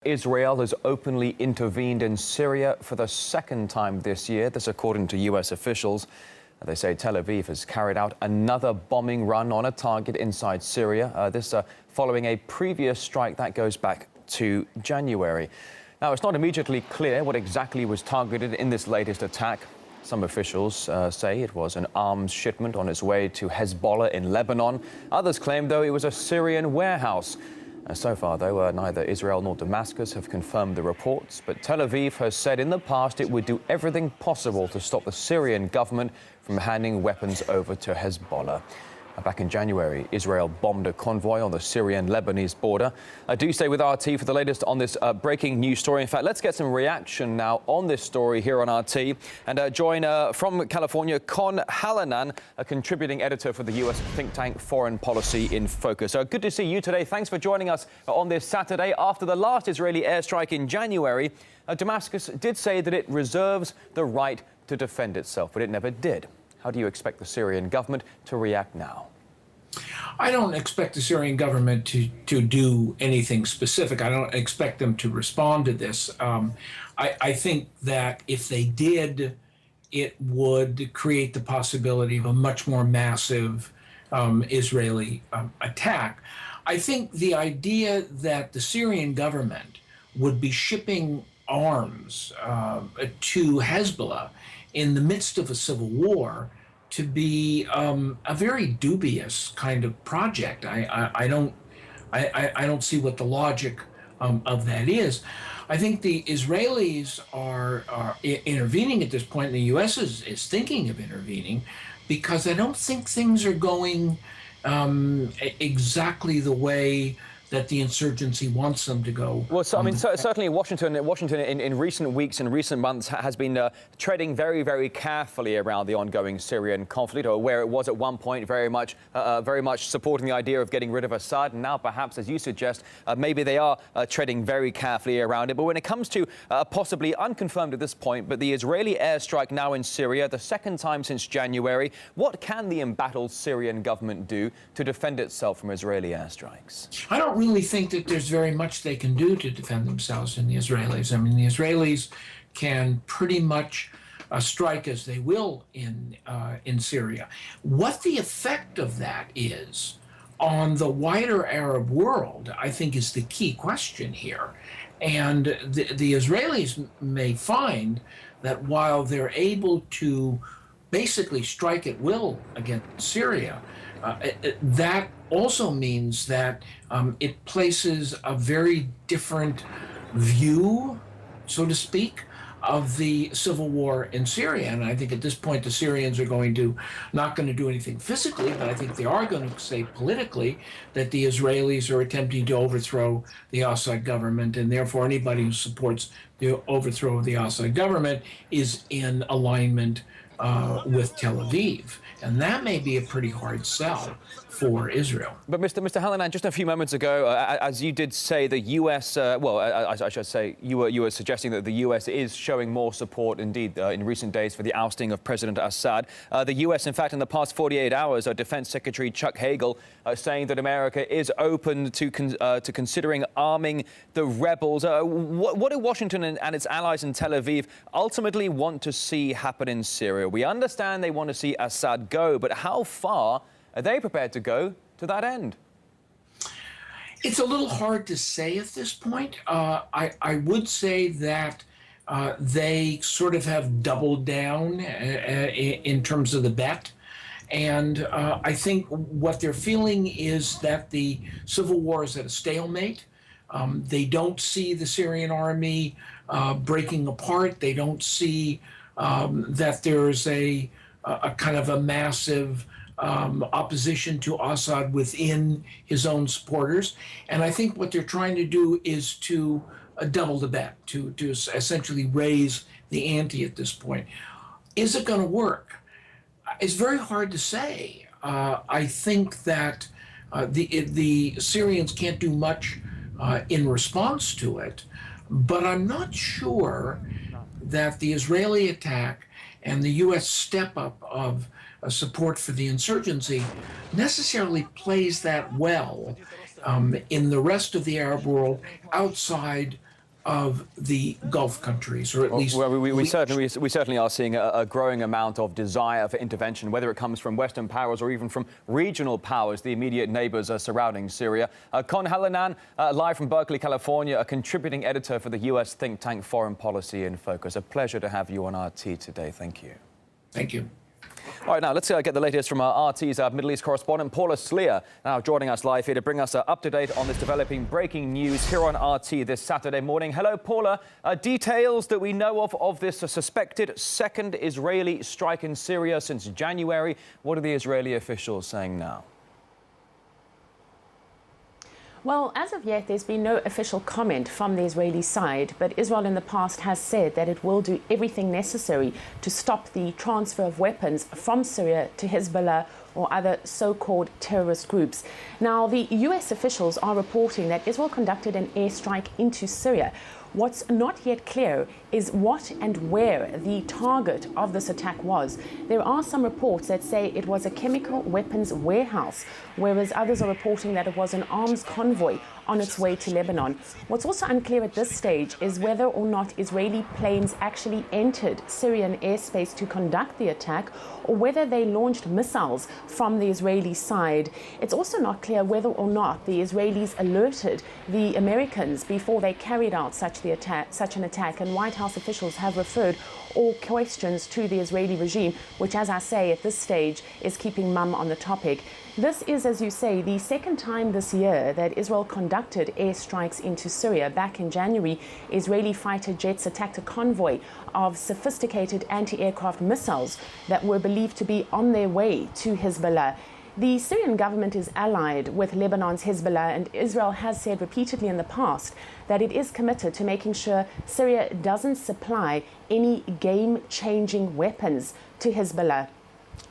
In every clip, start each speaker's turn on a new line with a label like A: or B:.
A: Israel has openly intervened in Syria for the second time this year. This according to U.S. officials. They say Tel Aviv has carried out another bombing run on a target inside Syria. This following a previous strike that goes back to January. Now, it's not immediately clear what exactly was targeted in this latest attack. Some officials say it was an arms shipment on its way to Hezbollah in Lebanon. Others claim, though, it was a Syrian warehouse. So far, though, neither Israel nor Damascus have confirmed the reports, but Tel Aviv has said in the past it would do everything possible to stop the Syrian government from handing weapons over to Hezbollah. Back in January, Israel bombed a convoy on the Syrian-Lebanese border. Do stay with RT for the latest on this breaking news story. In fact, let's get some reaction now on this story here on RT. And join from California, Conn Hallinan, a contributing editor for the U.S. think tank Foreign Policy in Focus. Good to see you today. Thanks for joining us on this Saturday. After the last Israeli airstrike in January, Damascus did say that it reserves the right to defend itself, but it never did. How do you expect the Syrian government to react now?
B: I don't expect the Syrian government to do anything specific. I don't expect them to respond to this. I think that if they did, it would create the possibility of a much more massive Israeli attack. I think the idea that the Syrian government would be shipping arms to Hezbollah in the midst of a civil war to be a very dubious kind of project. I don't see what the logic of that is. I think the Israelis are intervening at this point, and the U.S. is thinking of intervening, because I don't think things are going exactly the way that the insurgency wants them to go.
A: Well, so, I mean, certainly Washington in recent weeks and recent months has been treading very, very carefully around the ongoing Syrian conflict, or where it was at one point very much supporting the idea of getting rid of Assad. And now, perhaps, as you suggest, maybe they are treading very carefully around it. But when it comes to possibly unconfirmed at this point, but the Israeli airstrike now in Syria, the second time since January, what can the embattled Syrian government do to defend itself from Israeli airstrikes?
B: I don't really think that there's very much they can do to defend themselves in the Israelis. I mean, the Israelis can pretty much strike as they will in Syria. What the effect of that is on the wider Arab world, I think, is the key question here. And the Israelis may find that while they're able to basically strike at will against Syria, that also means that it places a very different view, so to speak, of the civil war in Syria. And I think at this point the Syrians are not going to do anything physically, but I think they are going to say politically that the Israelis are attempting to overthrow the Assad government, and therefore anybody who supports the overthrow of the Assad government is in alignment with Tel Aviv. And that may be a pretty hard sell for Israel.
A: But Mr. Hallinan, just a few moments ago, as you did say, the U.S., I should say, you were suggesting that the U.S. is showing more support, indeed, in recent days for the ousting of President Assad. The U.S., in fact, in the past 48 hours, Defense Secretary Chuck Hagel saying that America is open to considering arming the rebels. What do Washington and its allies in Tel Aviv ultimately want to see happen in Syria? We understand they want to see Assad go, but how far are they prepared to go to that end?
B: It's a little hard to say at this point. I would say that they sort of have doubled down in terms of the bet. And I think what they're feeling is that the civil war is at a stalemate. They don't see the Syrian army breaking apart. They don't see that there's a kind of a massive opposition to Assad within his own supporters. And I think what they're trying to do is to double the bet, to essentially raise the ante at this point. Is it going to work? It's very hard to say. I think that the Syrians can't do much in response to it, but I'm not sure that the Israeli attack and the U.S. step-up of support for the insurgency necessarily plays that well in the rest of the Arab world outside of the Gulf countries, or at least...
A: Well, we certainly are seeing a growing amount of desire for intervention, whether it comes from Western powers or even from regional powers, the immediate neighbours surrounding Syria. Conn Hallinan, live from Berkeley, California, a contributing editor for the US think tank Foreign Policy in Focus. A pleasure to have you on RT today. Thank you.
B: Thank you.
A: All right, now let's get the latest from our RT's Middle East correspondent, Paula Slier, now joining us live here to bring us up to date on this developing breaking news here on RT this Saturday morning. Hello, Paula. Details that we know of this suspected second Israeli strike in Syria since January. What are the Israeli officials saying now?
C: Well, as of yet, there's been no official comment from the Israeli side, but Israel in the past has said that it will do everything necessary to stop the transfer of weapons from Syria to Hezbollah or other so-called terrorist groups. Now, the US officials are reporting that Israel conducted an airstrike into Syria. What's not yet clear is what and where the target of this attack was. There are some reports that say it was a chemical weapons warehouse, whereas others are reporting that it was an arms convoy on its way to Lebanon. What's also unclear at this stage is whether or not Israeli planes actually entered Syrian airspace to conduct the attack, or whether they launched missiles from the Israeli side. It's also not clear whether or not the Israelis alerted the Americans before they carried out such an attack, and White House officials have referred all questions to the Israeli regime, which, as I say, at this stage is keeping mum on the topic. This is, as you say, the second time this year that Israel conducted airstrikes into Syria. Back in January, Israeli fighter jets attacked a convoy of sophisticated anti-aircraft missiles that were believed to be on their way to Hezbollah. The Syrian government is allied with Lebanon's Hezbollah, and Israel has said repeatedly in the past that it is committed to making sure Syria doesn't supply any game-changing weapons to Hezbollah.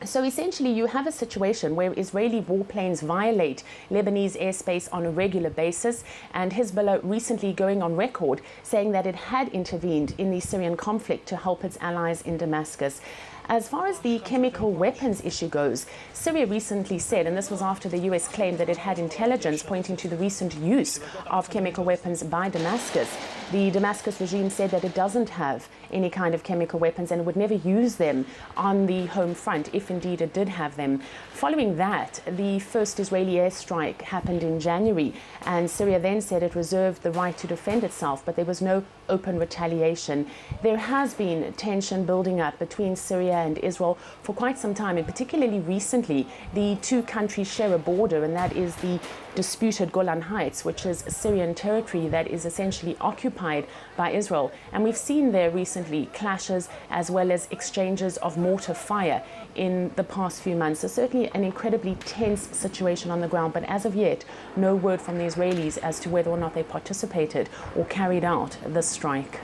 C: So essentially, you have a situation where Israeli warplanes violate Lebanese airspace on a regular basis, and Hezbollah recently going on record saying that it had intervened in the Syrian conflict to help its allies in Damascus. As far as the chemical weapons issue goes, Syria recently said, and this was after the US claimed that it had intelligence pointing to the recent use of chemical weapons by Damascus. The Damascus regime said that it doesn't have any kind of chemical weapons and would never use them on the home front, if indeed it did have them. Following that, the first Israeli airstrike happened in January, and Syria then said it reserved the right to defend itself, but there was no open retaliation. There has been tension building up between Syria and Israel for quite some time, and particularly recently, the two countries share a border, and that is the disputed Golan Heights, which is Syrian territory that is essentially occupied by Israel. And we've seen there recently clashes as well as exchanges of mortar fire in the past few months. So certainly an incredibly tense situation on the ground, but as of yet, no word from the Israelis as to whether or not they participated or carried out this strike.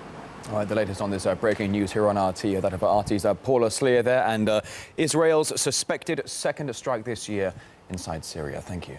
A: All right, the latest on this breaking news here on RT, that of RT's Paula Slier there, and Israel's suspected second strike this year inside Syria. Thank you.